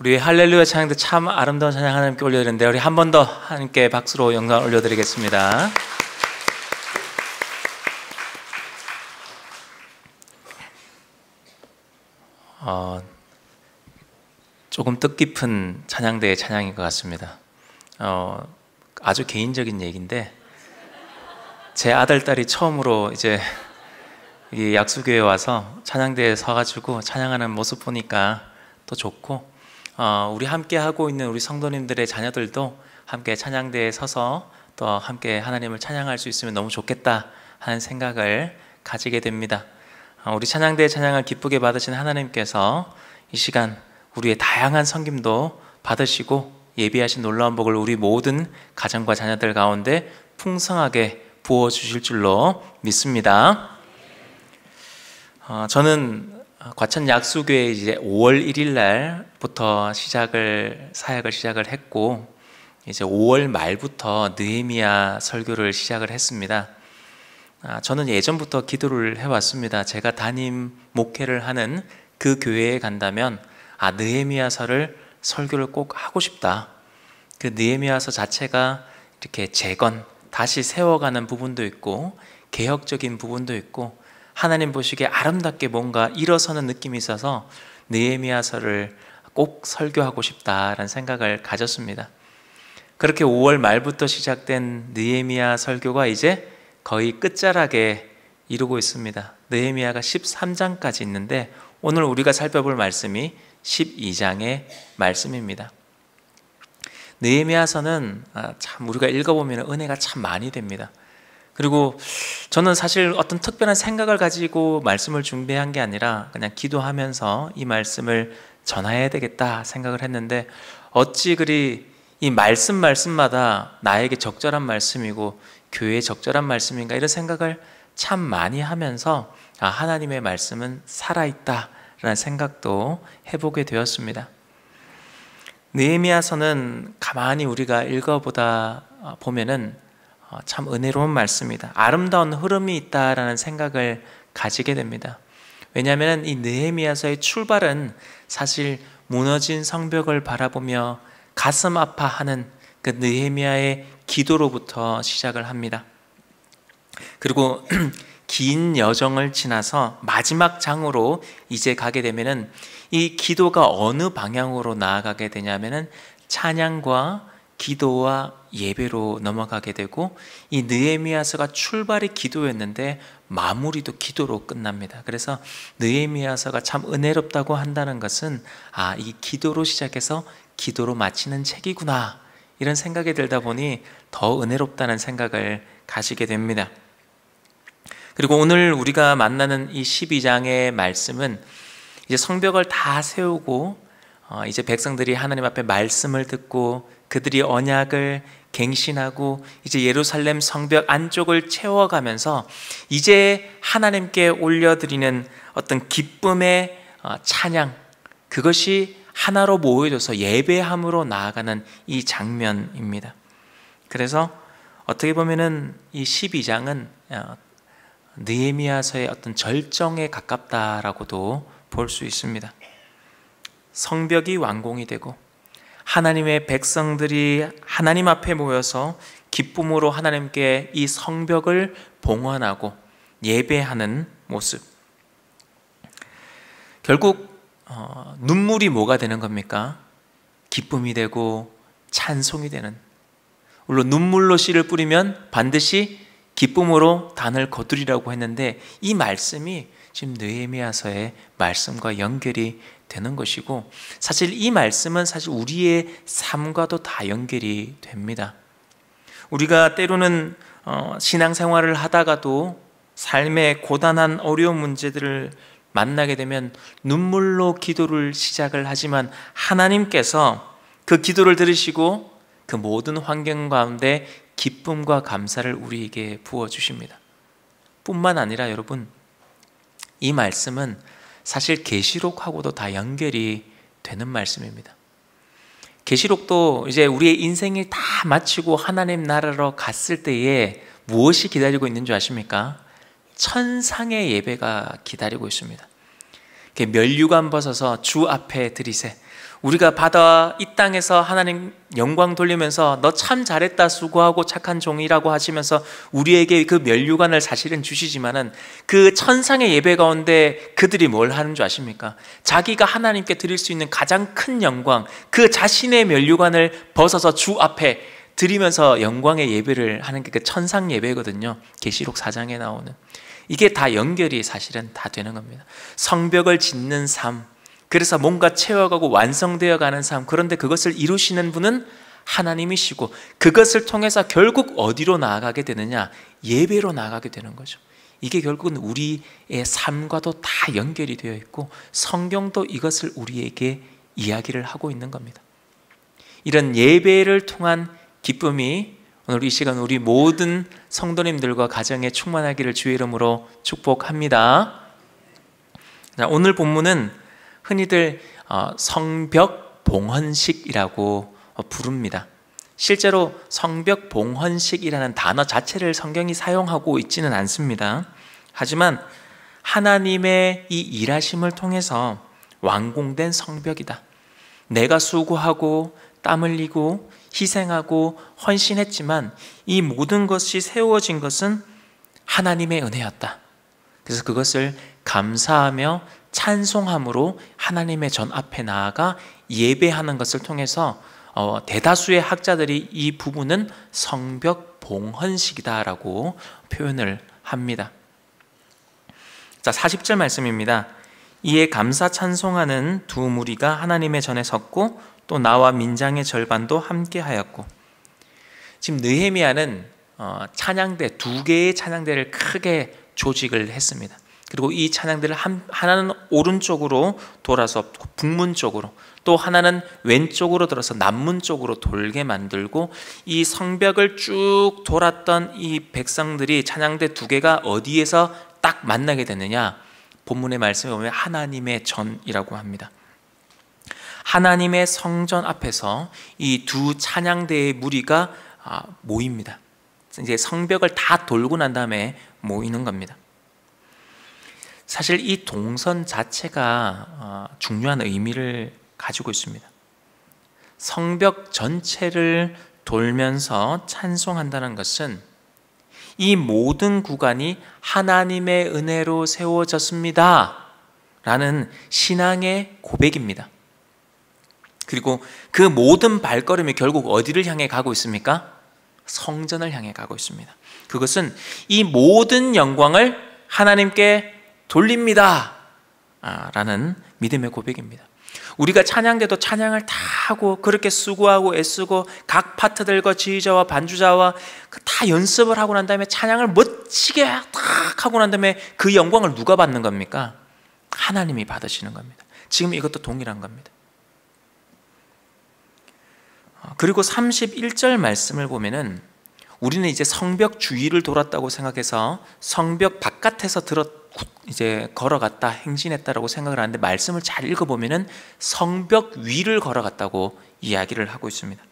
우리 할렐루야 찬양도 참 아름다운 찬양 하나님께 올려드리는데 우리 한 번 더 하나님께 박수로 영광을 올려드리겠습니다. 조금 뜻깊은 찬양대의 찬양인 것 같습니다. 아주 개인적인 얘기인데 제 아들, 딸이 처음으로 이제 이 약수교회에 와서 찬양대에 서가지고 찬양하는 모습 보니까 또 좋고, 우리 함께 하고 있는 우리 성도님들의 자녀들도 함께 찬양대에 서서 또 함께 하나님을 찬양할 수 있으면 너무 좋겠다 하는 생각을 가지게 됩니다. 우리 찬양대의 찬양을 기쁘게 받으신 하나님께서 이 시간 우리의 다양한 섬김도 받으시고 예비하신 놀라운 복을 우리 모든 가정과 자녀들 가운데 풍성하게 부어주실 줄로 믿습니다. 저는 과천 약수교회 이제 5월 1일 날부터 사역을 시작을 했고, 이제 5월 말부터 느헤미야 설교를 시작을 했습니다. 저는 예전부터 기도를 해왔습니다. 제가 담임 목회를 하는 그 교회에 간다면 느헤미야서를 설교를 꼭 하고 싶다. 그 느헤미야서 자체가 이렇게 다시 세워가는 부분도 있고 개혁적인 부분도 있고 하나님 보시기에 아름답게 뭔가 일어서는 느낌이 있어서 느헤미야서를 꼭 설교하고 싶다라는 생각을 가졌습니다. 그렇게 5월 말부터 시작된 느헤미야 설교가 이제 거의 끝자락에 이르고 있습니다. 느헤미야가 13장까지 있는데 오늘 우리가 살펴볼 말씀이 12장의 말씀입니다. 느헤미야서는 참 우리가 읽어보면 은혜가 참 많이 됩니다. 그리고 저는 사실 어떤 특별한 생각을 가지고 말씀을 준비한 게 아니라 그냥 기도하면서 이 말씀을 전해야 되겠다 생각을 했는데, 어찌 그리 이 말씀마다 나에게 적절한 말씀이고 교회에 적절한 말씀인가 이런 생각을 참 많이 하면서 하나님의 말씀은 살아있다라는 생각도 해보게 되었습니다. 느헤미야서는 가만히 우리가 읽어보다 보면은 참 은혜로운 말씀이다, 아름다운 흐름이 있다라는 생각을 가지게 됩니다. 왜냐하면 이 느헤미야서의 출발은 사실 무너진 성벽을 바라보며 가슴 아파하는 그 느헤미야의 기도로부터 시작을 합니다. 그리고 긴 여정을 지나서 마지막 장으로 이제 가게 되면은 이 기도가 어느 방향으로 나아가게 되냐면은 찬양과 기도와 예배로 넘어가게 되고, 이 느헤미야서가 출발이 기도였는데 마무리도 기도로 끝납니다. 그래서 느헤미야서가 참 은혜롭다고 한다는 것은 이 기도로 시작해서 기도로 마치는 책이구나 이런 생각이 들다 보니 더 은혜롭다는 생각을 가지게 됩니다. 그리고 오늘 우리가 만나는 이 12장의 말씀은 이제 성벽을 다 세우고 이제 백성들이 하나님 앞에 말씀을 듣고 그들이 언약을 갱신하고 이제 예루살렘 성벽 안쪽을 채워가면서 이제 하나님께 올려드리는 어떤 기쁨의 찬양, 그것이 하나로 모여져서 예배함으로 나아가는 이 장면입니다. 그래서 어떻게 보면은 이 12장은 느헤미야서의 어떤 절정에 가깝다라고도 볼 수 있습니다. 성벽이 완공이 되고 하나님의 백성들이 하나님 앞에 모여서 기쁨으로 하나님께 이 성벽을 봉헌하고 예배하는 모습. 결국 눈물이 뭐가 되는 겁니까? 기쁨이 되고 찬송이 되는. 물론 눈물로 씨를 뿌리면 반드시 기쁨으로 단을 거두리라고 했는데 이 말씀이 지금 느헤미야서의 말씀과 연결이 되는 것이고, 사실 이 말씀은 사실 우리의 삶과도 다 연결이 됩니다. 우리가 때로는 신앙생활을 하다가도 삶의 고단한 어려운 문제들을 만나게 되면 눈물로 기도를 시작을 하지만 하나님께서 그 기도를 들으시고 그 모든 환경 가운데 기쁨과 감사를 우리에게 부어주십니다. 뿐만 아니라 여러분, 이 말씀은 사실 계시록하고도 다 연결이 되는 말씀입니다. 계시록도 이제 우리의 인생을 다 마치고 하나님 나라로 갔을 때에 무엇이 기다리고 있는 줄 아십니까? 천상의 예배가 기다리고 있습니다. 이렇게 면류관 벗어서 주 앞에 드리세. 우리가 받아 이 땅에서 하나님 영광 돌리면서 너 참 잘했다, 수고하고 착한 종이라고 하시면서 우리에게 그 면류관을 사실은 주시지만은 그 천상의 예배 가운데 그들이 뭘 하는 줄 아십니까? 자기가 하나님께 드릴 수 있는 가장 큰 영광, 그 자신의 면류관을 벗어서 주 앞에 드리면서 영광의 예배를 하는 게 그 천상 예배거든요. 계시록 4장에 나오는. 이게 다 연결이 사실은 다 되는 겁니다. 성벽을 짓는 삶, 그래서 뭔가 채워가고 완성되어 가는 삶, 그런데 그것을 이루시는 분은 하나님이시고 그것을 통해서 결국 어디로 나아가게 되느냐? 예배로 나아가게 되는 거죠. 이게 결국은 우리의 삶과도 다 연결이 되어 있고 성경도 이것을 우리에게 이야기를 하고 있는 겁니다. 이런 예배를 통한 기쁨이 오늘 이 시간 우리 모든 성도님들과 가정에 충만하기를 주의 이름으로 축복합니다. 자, 오늘 본문은 흔히들 성벽 봉헌식이라고 부릅니다. 실제로 성벽 봉헌식이라는 단어 자체를 성경이 사용하고 있지는 않습니다. 하지만 하나님의 이 일하심을 통해서 완공된 성벽이다. 내가 수고하고 땀 흘리고 희생하고 헌신했지만 이 모든 것이 세워진 것은 하나님의 은혜였다. 그래서 그것을 감사하며 찬송함으로 하나님의 전 앞에 나아가 예배하는 것을 통해서 대다수의 학자들이 이 부분은 성벽 봉헌식이다라고 표현을 합니다. 자, 40절 말씀입니다. 이에 감사 찬송하는 두 무리가 하나님의 전에 섰고 또 나와 민장의 절반도 함께 하였고. 지금 느헤미야는 찬양대, 두 개의 찬양대를 크게 조직을 했습니다. 그리고 이 찬양대를 하나는 오른쪽으로 돌아서 북문 쪽으로, 또 하나는 왼쪽으로 들어서 남문 쪽으로 돌게 만들고, 이 성벽을 쭉 돌았던 이 백성들이 찬양대 두 개가 어디에서 딱 만나게 됐느냐? 본문의 말씀에 보면 하나님의 전이라고 합니다. 하나님의 성전 앞에서 이 두 찬양대의 무리가 모입니다. 이제 성벽을 다 돌고 난 다음에 모이는 겁니다. 사실 이 동선 자체가 중요한 의미를 가지고 있습니다. 성벽 전체를 돌면서 찬송한다는 것은 이 모든 구간이 하나님의 은혜로 세워졌습니다 라는 신앙의 고백입니다. 그리고 그 모든 발걸음이 결국 어디를 향해 가고 있습니까? 성전을 향해 가고 있습니다. 그것은 이 모든 영광을 하나님께 돌립니다 라는 믿음의 고백입니다. 우리가 찬양대도 찬양을 다 하고 그렇게 수고하고 애쓰고 각 파트들과 지휘자와 반주자와 다 연습을 하고 난 다음에 찬양을 멋지게 딱 하고 난 다음에 그 영광을 누가 받는 겁니까? 하나님이 받으시는 겁니다. 지금 이것도 동일한 겁니다. 그리고 31절 말씀을 보면은 우리는 이제 성벽 주위를 돌았다고 생각해서 성벽 바깥에서 이제 걸어갔다, 행진했다라고 생각을 하는데, 말씀을 잘 읽어보면은 성벽 위를 걸어갔다고 이야기를 하고 있습니다.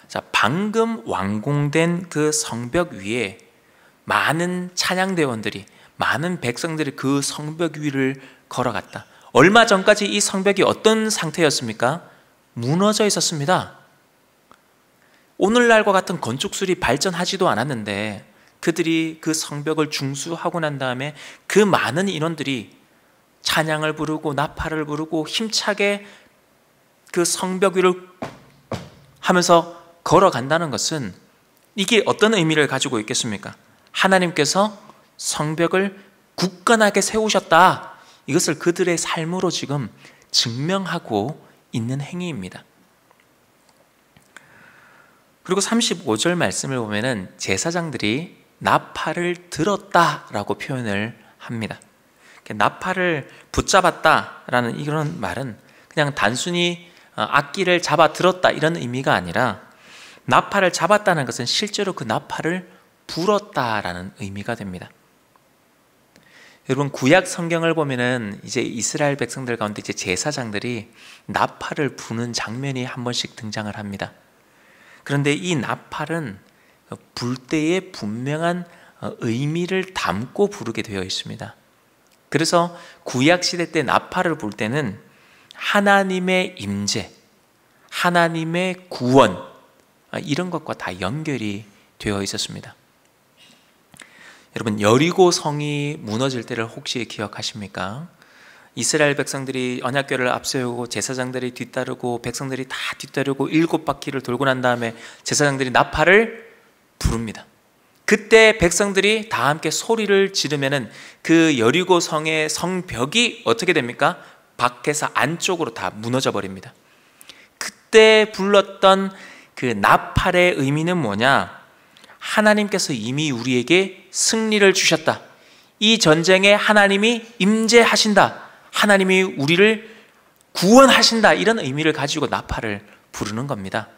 자, 방금 완공된 그 성벽 위에 많은 찬양대원들이, 많은 백성들이 그 성벽 위를 걸어갔다. 얼마 전까지 이 성벽이 어떤 상태였습니까? 무너져 있었습니다. 오늘날과 같은 건축술이 발전하지도 않았는데 그들이 그 성벽을 중수하고 난 다음에 그 많은 인원들이 찬양을 부르고 나팔을 부르고 힘차게 그 성벽 위를 하면서 걸어간다는 것은 이게 어떤 의미를 가지고 있겠습니까? 하나님께서 성벽을 굳건하게 세우셨다. 이것을 그들의 삶으로 지금 증명하고 있는 행위입니다. 그리고 35절 말씀을 보면은 제사장들이 나팔을 들었다라고 표현을 합니다. 나팔을 붙잡았다라는 이런 말은 그냥 단순히 악기를 잡아 들었다 이런 의미가 아니라, 나팔을 잡았다는 것은 실제로 그 나팔을 불었다라는 의미가 됩니다. 여러분, 구약 성경을 보면은 이제 이스라엘 백성들 가운데 이제 제사장들이 나팔을 부는 장면이 한 번씩 등장을 합니다. 그런데 이 나팔은 불 때에 분명한 의미를 담고 부르게 되어 있습니다. 그래서 구약시대 때 나팔을 불 때는 하나님의 임재, 하나님의 구원, 이런 것과 다 연결이 되어 있었습니다. 여러분, 여리고 성이 무너질 때를 혹시 기억하십니까? 이스라엘 백성들이 언약궤를 앞세우고 제사장들이 뒤따르고 백성들이 다 뒤따르고 7바퀴를 돌고 난 다음에 제사장들이 나팔을 부릅니다. 그때 백성들이 다 함께 소리를 지르면은 그 여리고 성의 성벽이 어떻게 됩니까? 밖에서 안쪽으로 다 무너져 버립니다. 그때 불렀던 그 나팔의 의미는 뭐냐? 하나님께서 이미 우리에게 승리를 주셨다. 이 전쟁에 하나님이 임재하신다. 하나님이 우리를 구원하신다. 이런 의미를 가지고 나팔을 부르는 겁니다.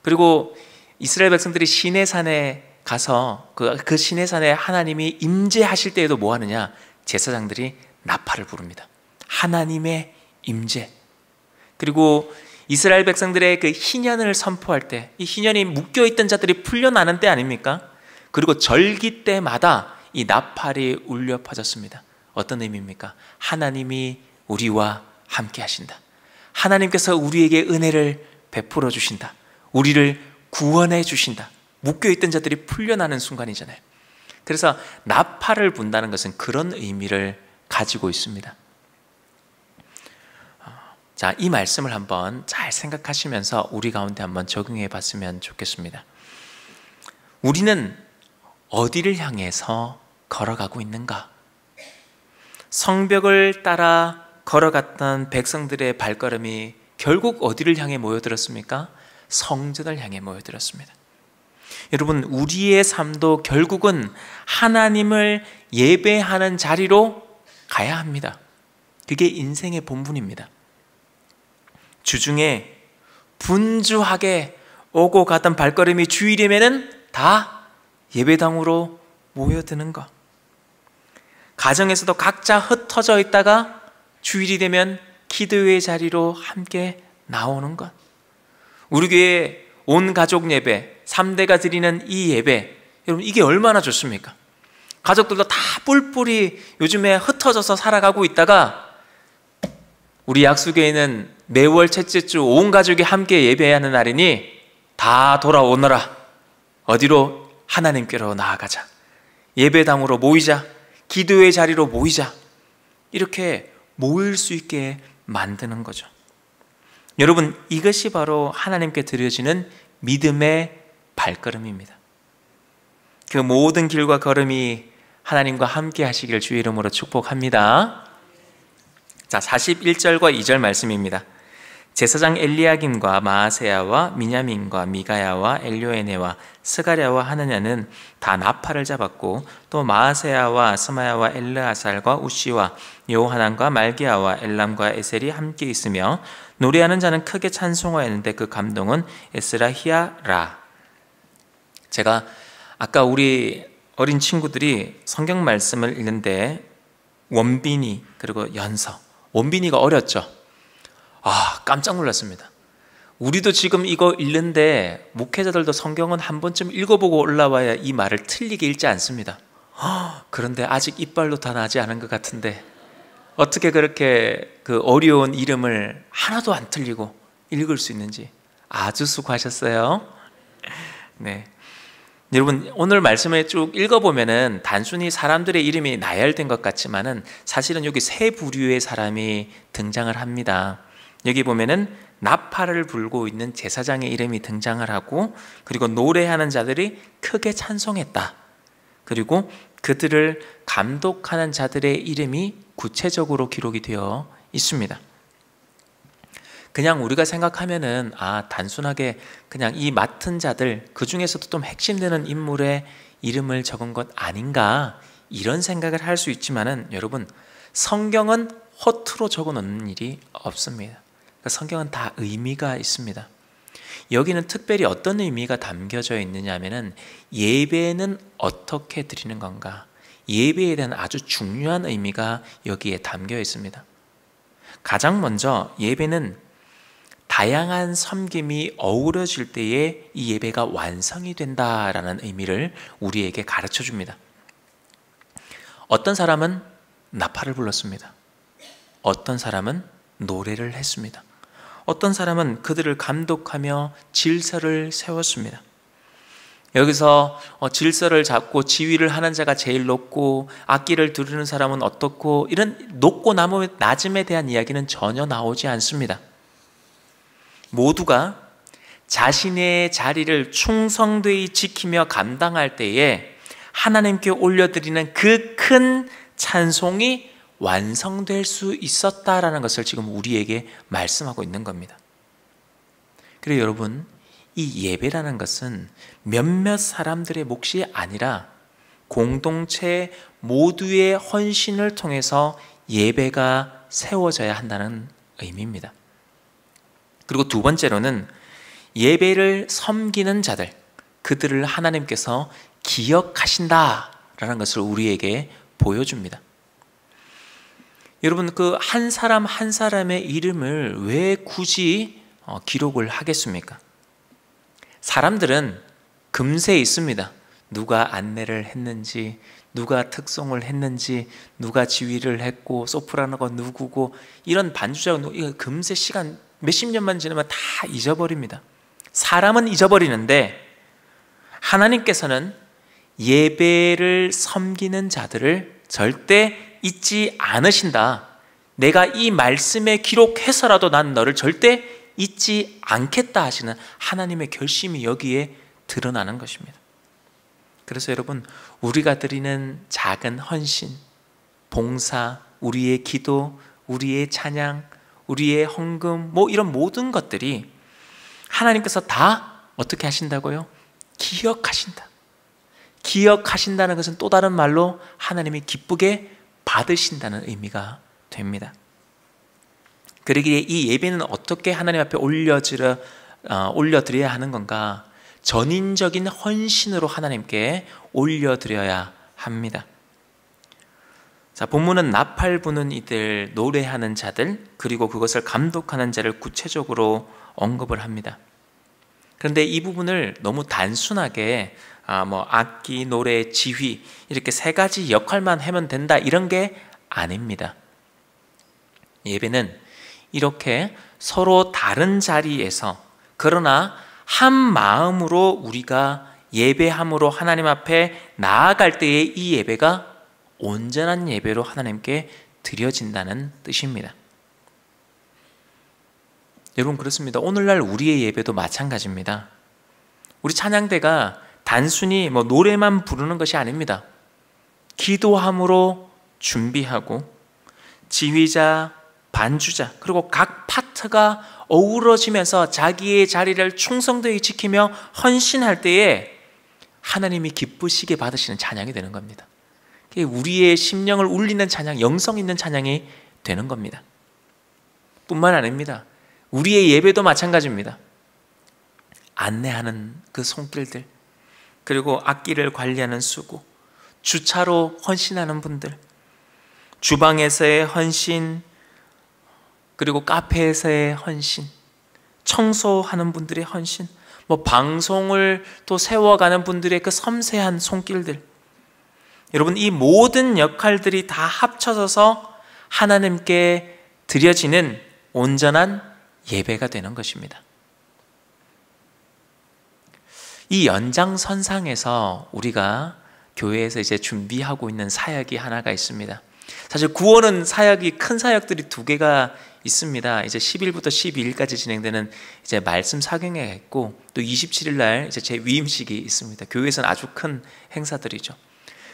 그리고 이스라엘 백성들이 시내산에 가서 그 시내산에 하나님이 임재하실 때에도 뭐 하느냐? 제사장들이 나팔을 부릅니다. 하나님의 임재. 그리고 이스라엘 백성들의 그 희년을 선포할 때, 이 희년이 묶여있던 자들이 풀려나는 때 아닙니까? 그리고 절기 때마다 이 나팔이 울려 퍼졌습니다. 어떤 의미입니까? 하나님이 우리와 함께 하신다. 하나님께서 우리에게 은혜를 베풀어 주신다. 우리를 구원해 주신다. 묶여있던 자들이 풀려나는 순간이잖아요. 그래서 나팔을 분다는 것은 그런 의미를 가지고 있습니다. 자, 이 말씀을 한번 잘 생각하시면서 우리 가운데 한번 적용해 봤으면 좋겠습니다. 우리는 어디를 향해서 걸어가고 있는가? 성벽을 따라 걸어갔던 백성들의 발걸음이 결국 어디를 향해 모여들었습니까? 성전을 향해 모여들었습니다. 여러분, 우리의 삶도 결국은 하나님을 예배하는 자리로 가야 합니다. 그게 인생의 본분입니다. 주중에 분주하게 오고 가던 발걸음이 주일이면은 다 예배당으로 모여드는 것. 가정에서도 각자 흩어져 있다가 주일이 되면 기도의 자리로 함께 나오는 것. 우리 교회 온 가족 예배, 3대가 드리는 이 예배, 여러분 이게 얼마나 좋습니까? 가족들도 다 뿔뿔이 요즘에 흩어져서 살아가고 있다가 우리 약수교회는 매월 첫째 주 온 가족이 함께 예배하는 날이니 다 돌아오너라. 어디로? 하나님께로 나아가자. 예배당으로 모이자. 기도의 자리로 모이자. 이렇게 모일 수 있게 만드는 거죠. 여러분, 이것이 바로 하나님께 드려지는 믿음의 발걸음입니다. 그 모든 길과 걸음이 하나님과 함께 하시길 주의 이름으로 축복합니다. 자, 41절과 2절 말씀입니다. 제사장 엘리야김과 마아세야와 미냐민과 미가야와 엘요에네와 스가랴와 하느냐는 다 나팔을 잡았고, 또 마아세야와 스마야와 엘르아살과 우시와 요하난과 말기야와 엘람과 에셀이 함께 있으며 노래하는 자는 크게 찬송하였는데 그 감동은 에스라히야라. 제가 아까 우리 어린 친구들이 성경 말씀을 읽는데 원빈이 그리고 연서, 원빈이가 어렸죠. 깜짝 놀랐습니다. 우리도 지금 이거 읽는데 목회자들도 성경은 한 번쯤 읽어보고 올라와야 이 말을 틀리게 읽지 않습니다. 그런데 아직 이빨도 다 나지 않은 것 같은데 어떻게 그렇게 그 어려운 이름을 하나도 안 틀리고 읽을 수 있는지 아주 수고하셨어요. 네. 여러분, 오늘 말씀을 쭉 읽어보면은 단순히 사람들의 이름이 나열된 것 같지만은 사실은 여기 세 부류의 사람이 등장을 합니다. 여기 보면은 나팔을 불고 있는 제사장의 이름이 등장을 하고, 그리고 노래하는 자들이 크게 찬송했다. 그리고 그들을 감독하는 자들의 이름이 구체적으로 기록이 되어 있습니다. 그냥 우리가 생각하면은 단순하게 그냥 이 맡은 자들, 그 중에서도 좀 핵심되는 인물의 이름을 적은 것 아닌가, 이런 생각을 할 수 있지만은 여러분, 성경은 허투루 적어 놓는 일이 없습니다. 그러니까 성경은 다 의미가 있습니다. 여기는 특별히 어떤 의미가 담겨져 있느냐 하면은 예배는 어떻게 드리는 건가, 예배에 대한 아주 중요한 의미가 여기에 담겨 있습니다. 가장 먼저 예배는 다양한 섬김이 어우러질 때에 이 예배가 완성이 된다라는 의미를 우리에게 가르쳐 줍니다. 어떤 사람은 나팔을 불렀습니다. 어떤 사람은 노래를 했습니다. 어떤 사람은 그들을 감독하며 질서를 세웠습니다. 여기서 질서를 잡고 지휘를 하는 자가 제일 높고 악기를 두르는 사람은 어떻고, 이런 높고 낮음에 대한 이야기는 전혀 나오지 않습니다. 모두가 자신의 자리를 충성되이 지키며 감당할 때에 하나님께 올려드리는 그 큰 찬송이 완성될 수 있었다라는 것을 지금 우리에게 말씀하고 있는 겁니다. 그래서 여러분, 이 예배라는 것은 몇몇 사람들의 몫이 아니라 공동체 모두의 헌신을 통해서 예배가 세워져야 한다는 의미입니다. 그리고 두 번째로는 예배를 섬기는 자들, 그들을 하나님께서 기억하신다라는 것을 우리에게 보여줍니다. 여러분, 그 한 사람 한 사람의 이름을 왜 굳이 기록을 하겠습니까? 사람들은 금세 있습니다. 누가 안내를 했는지, 누가 특송을 했는지, 누가 지휘를 했고, 소프라노가 누구고, 이런 반주자가 누구, 금세 시간 몇십 년만 지나면 다 잊어버립니다. 사람은 잊어버리는데 하나님께서는 예배를 섬기는 자들을 절대 잊지 않으신다. 내가 이 말씀에 기록해서라도 난 너를 절대 잊지 않겠다 하시는 하나님의 결심이 여기에 드러나는 것입니다. 그래서 여러분, 우리가 드리는 작은 헌신, 봉사, 우리의 기도, 우리의 찬양, 우리의 헌금, 이런 모든 것들이 하나님께서 다 어떻게 하신다고요? 기억하신다. 기억하신다는 것은 또 다른 말로 하나님이 기쁘게 받으신다는 의미가 됩니다. 그러기에 이 예배는 어떻게 하나님 앞에 올려드려야 하는 건가? 전인적인 헌신으로 하나님께 올려드려야 합니다. 자, 본문은 나팔 부는 이들, 노래하는 자들, 그리고 그것을 감독하는 자를 구체적으로 언급을 합니다. 그런데 이 부분을 너무 단순하게 악기, 노래, 지휘 이렇게 세 가지 역할만 하면 된다, 이런 게 아닙니다. 예배는 이렇게 서로 다른 자리에서, 그러나 한 마음으로 우리가 예배함으로 하나님 앞에 나아갈 때에 이 예배가 온전한 예배로 하나님께 드려진다는 뜻입니다. 여러분, 그렇습니다. 오늘날 우리의 예배도 마찬가지입니다. 우리 찬양대가 단순히 노래만 부르는 것이 아닙니다. 기도함으로 준비하고 지휘자, 반주자, 그리고 각 파트가 어우러지면서 자기의 자리를 충성되이 지키며 헌신할 때에 하나님이 기쁘시게 받으시는 찬양이 되는 겁니다. 우리의 심령을 울리는 찬양, 영성 있는 찬양이 되는 겁니다. 뿐만 아닙니다. 우리의 예배도 마찬가지입니다. 안내하는 그 손길들, 그리고 악기를 관리하는 수고, 주차로 헌신하는 분들, 주방에서의 헌신, 그리고 카페에서의 헌신, 청소하는 분들의 헌신, 방송을 또 세워가는 분들의 그 섬세한 손길들, 여러분, 이 모든 역할들이 다 합쳐져서 하나님께 드려지는 온전한 예배가 되는 것입니다. 이 연장선상에서 우리가 교회에서 이제 준비하고 있는 사역이 하나가 있습니다. 사실 구원은 사역이, 큰 사역들이 두 개가 있습니다. 이제 10일부터 12일까지 진행되는 이제 말씀 사경회가 있고, 또 27일 날 이제 제 위임식이 있습니다. 교회에서는 아주 큰 행사들이죠.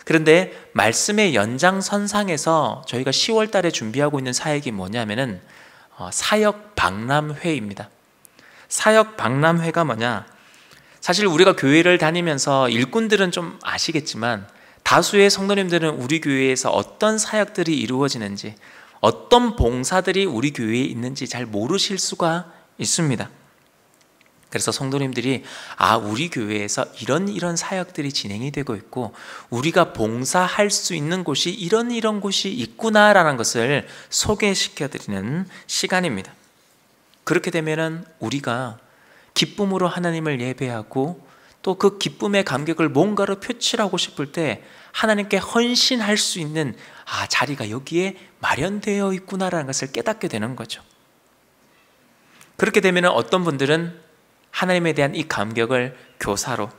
그런데 말씀의 연장선상에서 저희가 10월 달에 준비하고 있는 사역이 뭐냐면은 사역 박람회입니다. 사역 박람회가 뭐냐? 사실 우리가 교회를 다니면서 일꾼들은 좀 아시겠지만 다수의 성도님들은 우리 교회에서 어떤 사역들이 이루어지는지, 어떤 봉사들이 우리 교회에 있는지 잘 모르실 수가 있습니다. 그래서 성도님들이 우리 교회에서 이런 사역들이 진행이 되고 있고 우리가 봉사할 수 있는 곳이 이런 곳이 있구나라는 것을 소개시켜드리는 시간입니다. 그렇게 되면은 우리가 기쁨으로 하나님을 예배하고 또 그 기쁨의 감격을 뭔가로 표출하고 싶을 때 하나님께 헌신할 수 있는 자리가 여기에 마련되어 있구나라는 것을 깨닫게 되는 거죠. 그렇게 되면 어떤 분들은 하나님에 대한 이 감격을 교사로,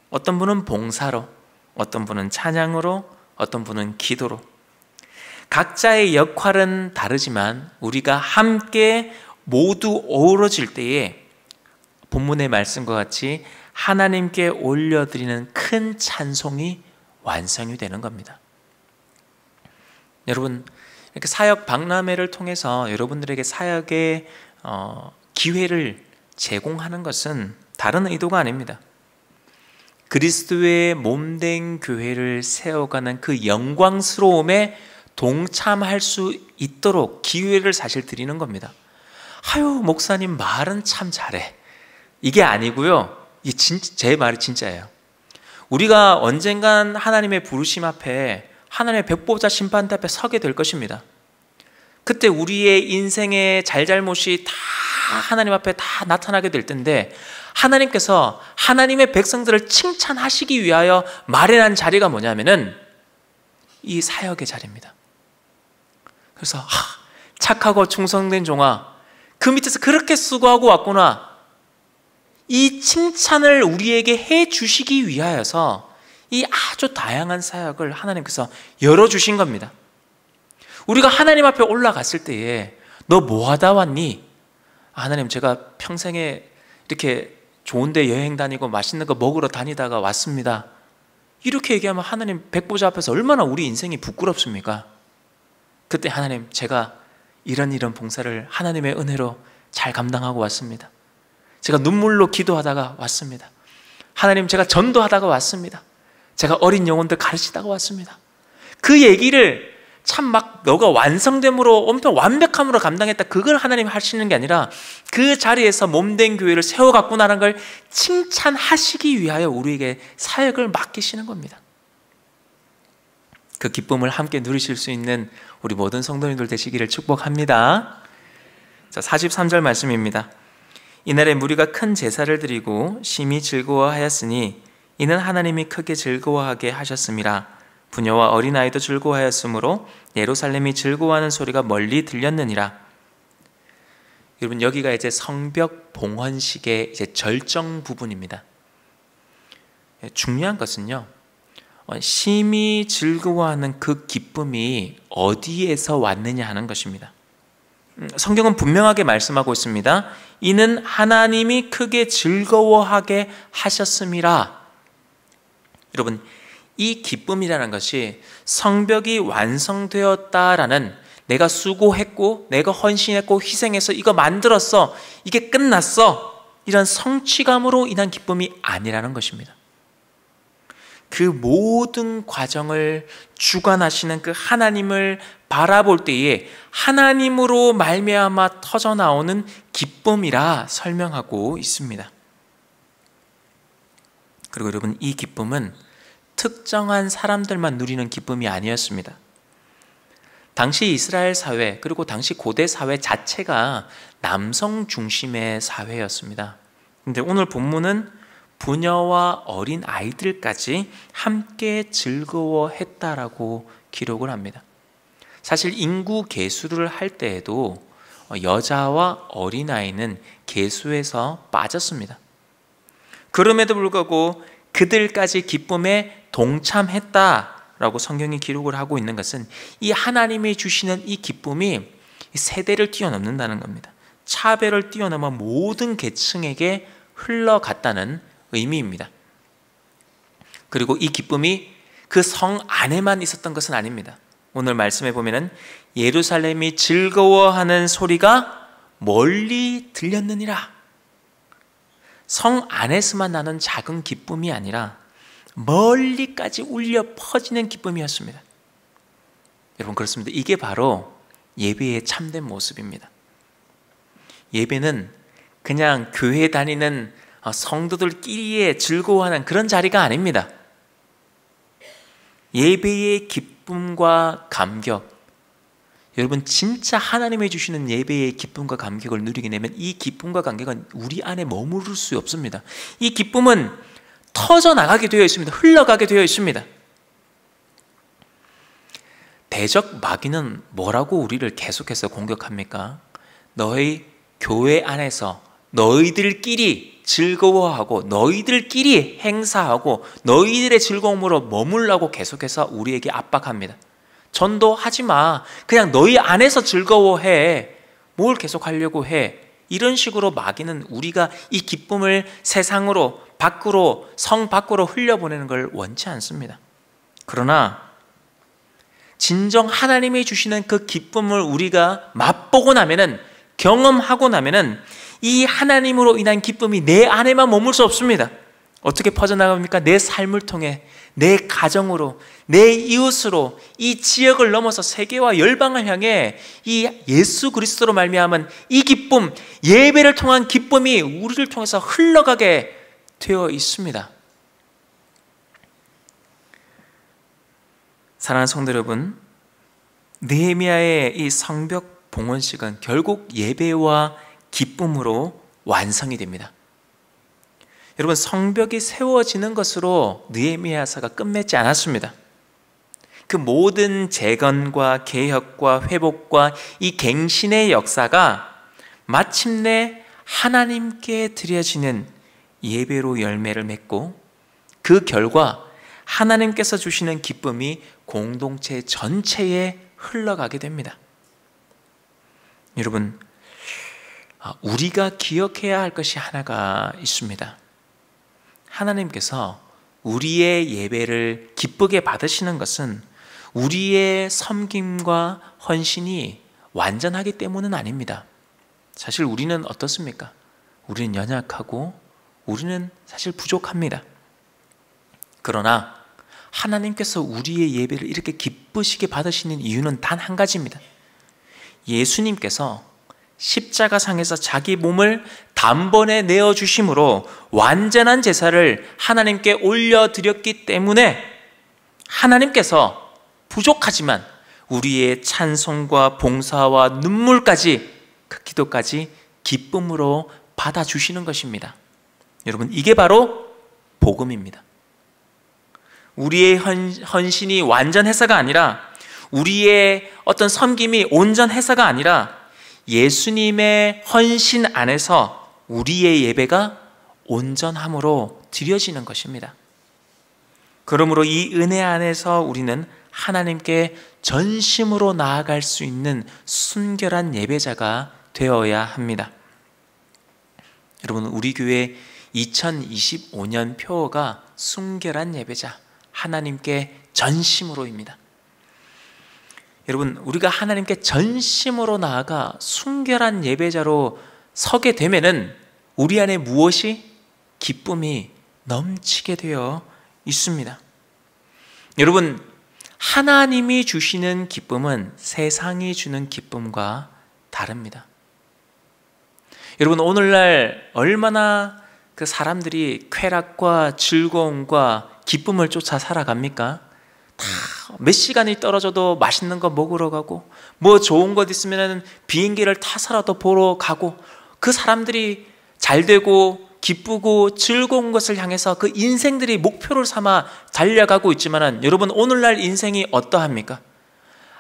어떤 분은 봉사로, 어떤 분은 찬양으로, 어떤 분은 기도로, 각자의 역할은 다르지만 우리가 함께 모두 어우러질 때에 본문의 말씀과 같이 하나님께 올려드리는 큰 찬송이 완성이 되는 겁니다. 여러분, 이렇게 사역 박람회를 통해서 여러분들에게 사역의 기회를 제공하는 것은 다른 의도가 아닙니다. 그리스도의 몸된 교회를 세워가는 그 영광스러움에 동참할 수 있도록 기회를 사실 드리는 겁니다. 목사님 말은 참 잘해, 이게 아니고요, 제 말이 진짜예요. 우리가 언젠간 하나님의 부르심 앞에, 하나님의 백보자 심판대 앞에 서게 될 것입니다. 그때 우리의 인생의 잘잘못이 다 하나님 앞에 다 나타나게 될 텐데, 하나님께서 하나님의 백성들을 칭찬하시기 위하여 마련한 자리가 뭐냐면은 이 사역의 자리입니다. 그래서 착하고 충성된 종아, 그 밑에서 그렇게 수고하고 왔구나, 이 칭찬을 우리에게 해 주시기 위하여서 이 아주 다양한 사역을 하나님께서 열어주신 겁니다. 우리가 하나님 앞에 올라갔을 때에 너 뭐 하다 왔니? 하나님, 제가 평생에 이렇게 좋은데 여행 다니고 맛있는 거 먹으러 다니다가 왔습니다. 이렇게 얘기하면 하나님 백보자 앞에서 얼마나 우리 인생이 부끄럽습니까? 그때 하나님, 제가 이런 봉사를 하나님의 은혜로 잘 감당하고 왔습니다. 제가 눈물로 기도하다가 왔습니다. 하나님, 제가 전도하다가 왔습니다. 제가 어린 영혼들 가르치다가 왔습니다. 그 얘기를 참 막 너가 완성됨으로 엄청 완벽함으로 감당했다, 그걸 하나님 하시는 게 아니라 그 자리에서 몸된 교회를 세워갔구나라는 걸 칭찬하시기 위하여 우리에게 사역을 맡기시는 겁니다. 그 기쁨을 함께 누리실 수 있는 우리 모든 성도님들 되시기를 축복합니다. 자, 43절 말씀입니다. 이날에 무리가 큰 제사를 드리고 심히 즐거워하였으니 이는 하나님이 크게 즐거워하게 하셨음이라. 부녀와 어린아이도 즐거워하였으므로 예루살렘이 즐거워하는 소리가 멀리 들렸느니라. 여러분, 여기가 이제 성벽 봉헌식의 이제 절정 부분입니다. 중요한 것은요, 심히 즐거워하는 그 기쁨이 어디에서 왔느냐 하는 것입니다. 성경은 분명하게 말씀하고 있습니다. 이는 하나님이 크게 즐거워하게 하셨음이라. 여러분, 이 기쁨이라는 것이 성벽이 완성되었다라는, 내가 수고했고 내가 헌신했고 희생해서 이거 만들었어, 이게 끝났어, 이런 성취감으로 인한 기쁨이 아니라는 것입니다. 그 모든 과정을 주관하시는 그 하나님을 바라볼 때에 하나님으로 말미암아 터져나오는 기쁨이라 설명하고 있습니다. 그리고 여러분, 이 기쁨은 특정한 사람들만 누리는 기쁨이 아니었습니다. 당시 이스라엘 사회, 그리고 당시 고대 사회 자체가 남성 중심의 사회였습니다. 그런데 오늘 본문은 부녀와 어린 아이들까지 함께 즐거워했다라고 기록을 합니다. 사실 인구 계수를 할 때에도 여자와 어린아이는 계수에서 빠졌습니다. 그럼에도 불구하고 그들까지 기쁨에 동참했다라고 성경이 기록을 하고 있는 것은 이 하나님이 주시는 이 기쁨이 세대를 뛰어넘는다는 겁니다. 차별을 뛰어넘어 모든 계층에게 흘러갔다는 의미입니다. 그리고 이 기쁨이 그 성 안에만 있었던 것은 아닙니다. 오늘 말씀해 보면은 예루살렘이 즐거워하는 소리가 멀리 들렸느니라. 성 안에서만 나는 작은 기쁨이 아니라 멀리까지 울려 퍼지는 기쁨이었습니다. 여러분, 그렇습니다. 이게 바로 예배의 참된 모습입니다. 예배는 그냥 교회 다니는 성도들끼리의 즐거워하는 그런 자리가 아닙니다. 예배의 기쁨과 감격, 여러분, 진짜 하나님이 주시는 예배의 기쁨과 감격을 누리게 되면 이 기쁨과 감격은 우리 안에 머무를 수 없습니다. 이 기쁨은 터져나가게 되어 있습니다. 흘러가게 되어 있습니다. 대적 마귀는 뭐라고 우리를 계속해서 공격합니까? 너희 교회 안에서 너희들끼리 즐거워하고 너희들끼리 행사하고 너희들의 즐거움으로 머물라고 계속해서 우리에게 압박합니다. 전도하지 마. 그냥 너희 안에서 즐거워해. 뭘 계속 하려고 해. 이런 식으로 마귀는 우리가 이 기쁨을 세상으로 밖으로 성 밖으로 흘려보내는 걸 원치 않습니다. 그러나 진정 하나님이 주시는 그 기쁨을 우리가 맛보고 나면은, 경험하고 나면은 이 하나님으로 인한 기쁨이 내 안에만 머물 수 없습니다. 어떻게 퍼져나갑니까? 내 삶을 통해, 내 가정으로, 내 이웃으로, 이 지역을 넘어서 세계와 열방을 향해 이 예수 그리스도로 말미암은 이 기쁨, 예배를 통한 기쁨이 우리를 통해서 흘러가게 되어 있습니다. 사랑하는 성도 여러분, 느헤미야의 이 성벽 봉헌식은 결국 예배와 기쁨으로 완성이 됩니다. 여러분, 성벽이 세워지는 것으로 느헤미야서가 끝맺지 않았습니다. 그 모든 재건과 개혁과 회복과 이 갱신의 역사가 마침내 하나님께 드려지는 예배로 열매를 맺고, 그 결과 하나님께서 주시는 기쁨이 공동체 전체에 흘러가게 됩니다. 여러분, 우리가 기억해야 할 것이 하나가 있습니다. 하나님께서 우리의 예배를 기쁘게 받으시는 것은 우리의 섬김과 헌신이 완전하기 때문은 아닙니다. 사실 우리는 어떻습니까? 우리는 연약하고 우리는 사실 부족합니다. 그러나 하나님께서 우리의 예배를 이렇게 기쁘시게 받으시는 이유는 단 한 가지입니다. 예수님께서 십자가상에서 자기 몸을 단번에 내어주심으로 완전한 제사를 하나님께 올려드렸기 때문에 하나님께서 부족하지만 우리의 찬송과 봉사와 눈물까지, 그 기도까지 기쁨으로 받아주시는 것입니다. 여러분, 이게 바로 복음입니다. 우리의 헌신이 완전해서가 아니라, 우리의 어떤 섬김이 온전해서가 아니라 예수님의 헌신 안에서 우리의 예배가 온전함으로 드려지는 것입니다. 그러므로 이 은혜 안에서 우리는 하나님께 전심으로 나아갈 수 있는 순결한 예배자가 되어야 합니다. 여러분, 우리 교회 2025년 표어가 순결한 예배자, 하나님께 전심으로입니다. 여러분, 우리가 하나님께 전심으로 나아가 순결한 예배자로 서게 되면은 우리 안에 무엇이? 기쁨이 넘치게 되어 있습니다. 여러분, 하나님이 주시는 기쁨은 세상이 주는 기쁨과 다릅니다. 여러분, 오늘날 얼마나 그 사람들이 쾌락과 즐거움과 기쁨을 쫓아 살아갑니까? 다 몇 시간이 떨어져도 맛있는 거 먹으러 가고, 뭐 좋은 것 있으면 비행기를 타서라도 보러 가고, 그 사람들이 잘 되고 기쁘고 즐거운 것을 향해서 그 인생들이 목표를 삼아 달려가고 있지만은, 여러분, 오늘날 인생이 어떠합니까?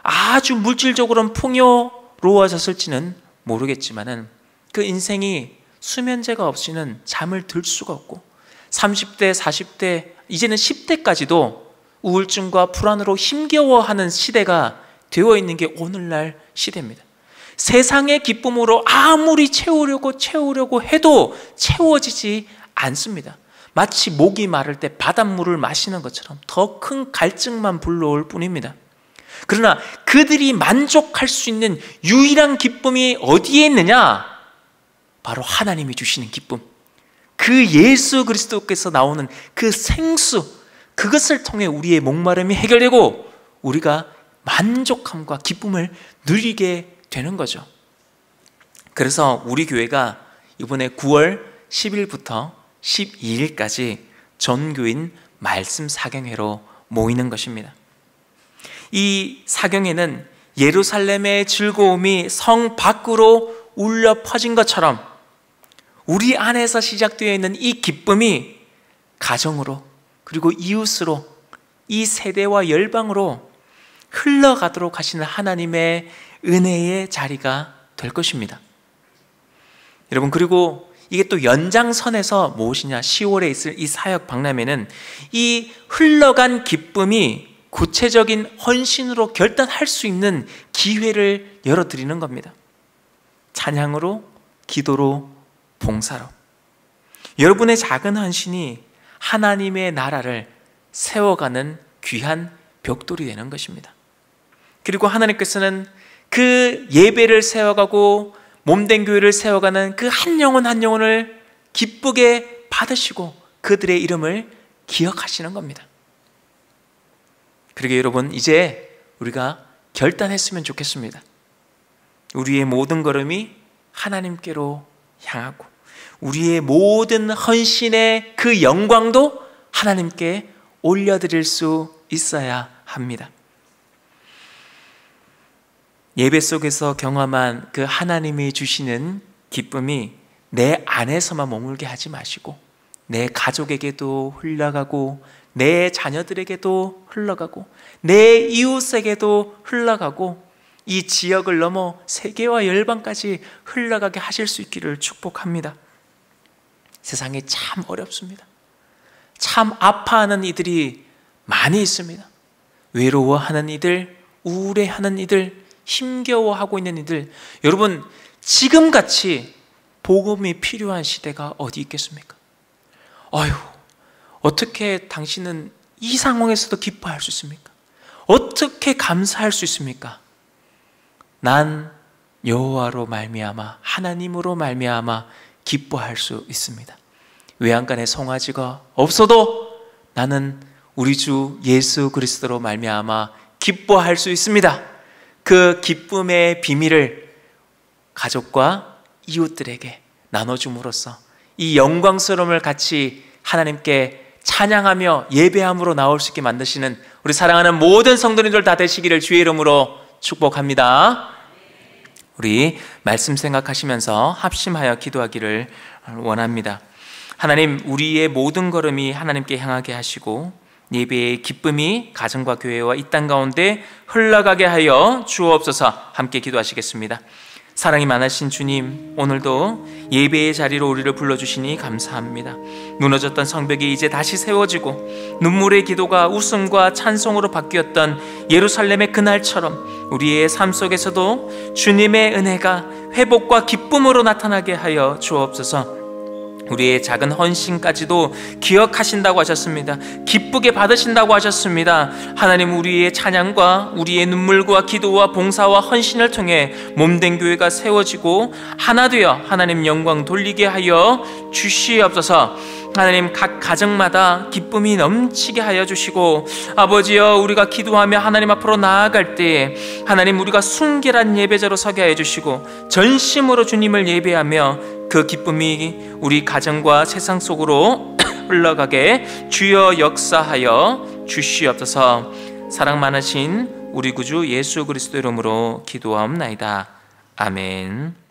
아주 물질적으로는 풍요로워졌을지는 모르겠지만은 그 인생이 수면제가 없이는 잠을 들 수가 없고, 30대, 40대, 이제는 10대까지도 우울증과 불안으로 힘겨워하는 시대가 되어 있는 게 오늘날 시대입니다. 세상의 기쁨으로 아무리 채우려고 해도 채워지지 않습니다. 마치 목이 마를 때 바닷물을 마시는 것처럼 더 큰 갈증만 불러올 뿐입니다. 그러나 그들이 만족할 수 있는 유일한 기쁨이 어디에 있느냐? 바로 하나님이 주시는 기쁨, 그 예수 그리스도께서 나오는 그 생수, 그것을 통해 우리의 목마름이 해결되고 우리가 만족함과 기쁨을 누리게 되는 거죠. 그래서 우리 교회가 이번에 9월 10일부터 12일까지 전교인 말씀 사경회로 모이는 것입니다. 이 사경회는 예루살렘의 즐거움이 성 밖으로 울려 퍼진 것처럼 우리 안에서 시작되어 있는 이 기쁨이 가정으로, 그리고 이웃으로, 이 세대와 열방으로 흘러가도록 하시는 하나님의 은혜의 자리가 될 것입니다. 여러분, 그리고 이게 또 연장선에서 무엇이냐, 10월에 있을 이 사역 박람회는 이 흘러간 기쁨이 구체적인 헌신으로 결단할 수 있는 기회를 열어드리는 겁니다. 찬양으로, 기도로, 봉사로. 여러분의 작은 헌신이 하나님의 나라를 세워가는 귀한 벽돌이 되는 것입니다. 그리고 하나님께서는 그 예배를 세워가고 몸된 교회를 세워가는 그 한 영혼 한 영혼을 기쁘게 받으시고 그들의 이름을 기억하시는 겁니다. 그러게 여러분, 이제 우리가 결단했으면 좋겠습니다. 우리의 모든 걸음이 하나님께로 향하고 우리의 모든 헌신의 그 영광도 하나님께 올려드릴 수 있어야 합니다. 예배 속에서 경험한 그 하나님이 주시는 기쁨이 내 안에서만 머물게 하지 마시고 내 가족에게도 흘러가고 내 자녀들에게도 흘러가고 내 이웃에게도 흘러가고 이 지역을 넘어 세계와 열방까지 흘러가게 하실 수 있기를 축복합니다. 세상에 참 어렵습니다. 참 아파하는 이들이 많이 있습니다. 외로워하는 이들, 우울해하는 이들, 힘겨워하고 있는 이들, 여러분, 지금같이 복음이 필요한 시대가 어디 있겠습니까? 아유, 어떻게 당신은 이 상황에서도 기뻐할 수 있습니까? 어떻게 감사할 수 있습니까? 난 여호와로 말미암아, 하나님으로 말미암아 기뻐할 수 있습니다. 외양간에 송아지가 없어도 나는 우리 주 예수 그리스도로 말미암아 기뻐할 수 있습니다. 그 기쁨의 비밀을 가족과 이웃들에게 나눠줌으로써 이 영광스러움을 같이 하나님께 찬양하며 예배함으로 나올 수 있게 만드시는 우리 사랑하는 모든 성도님들 다 되시기를 주의 이름으로 축복합니다. 우리 말씀 생각하시면서 합심하여 기도하기를 원합니다. 하나님, 우리의 모든 걸음이 하나님께 향하게 하시고 예배의 기쁨이 가정과 교회와 이 땅 가운데 흘러가게 하여 주옵소서. 함께 기도하시겠습니다. 사랑이 많으신 주님, 오늘도 예배의 자리로 우리를 불러주시니 감사합니다. 무너졌던 성벽이 이제 다시 세워지고 눈물의 기도가 웃음과 찬송으로 바뀌었던 예루살렘의 그날처럼 우리의 삶 속에서도 주님의 은혜가 회복과 기쁨으로 나타나게 하여 주옵소서. 우리의 작은 헌신까지도 기억하신다고 하셨습니다. 기쁘게 받으신다고 하셨습니다. 하나님, 우리의 찬양과 우리의 눈물과 기도와 봉사와 헌신을 통해 몸된 교회가 세워지고 하나 되어 하나님 영광 돌리게 하여 주시옵소서. 하나님, 각 가정마다 기쁨이 넘치게 하여 주시고 아버지여, 우리가 기도하며 하나님 앞으로 나아갈 때 하나님, 우리가 순결한 예배자로 서게 하여 주시고 전심으로 주님을 예배하며 그 기쁨이 우리 가정과 세상 속으로 흘러가게 주여 역사하여 주시옵소서. 사랑 많으신 우리 구주 예수 그리스도 이름으로 기도하옵나이다. 아멘.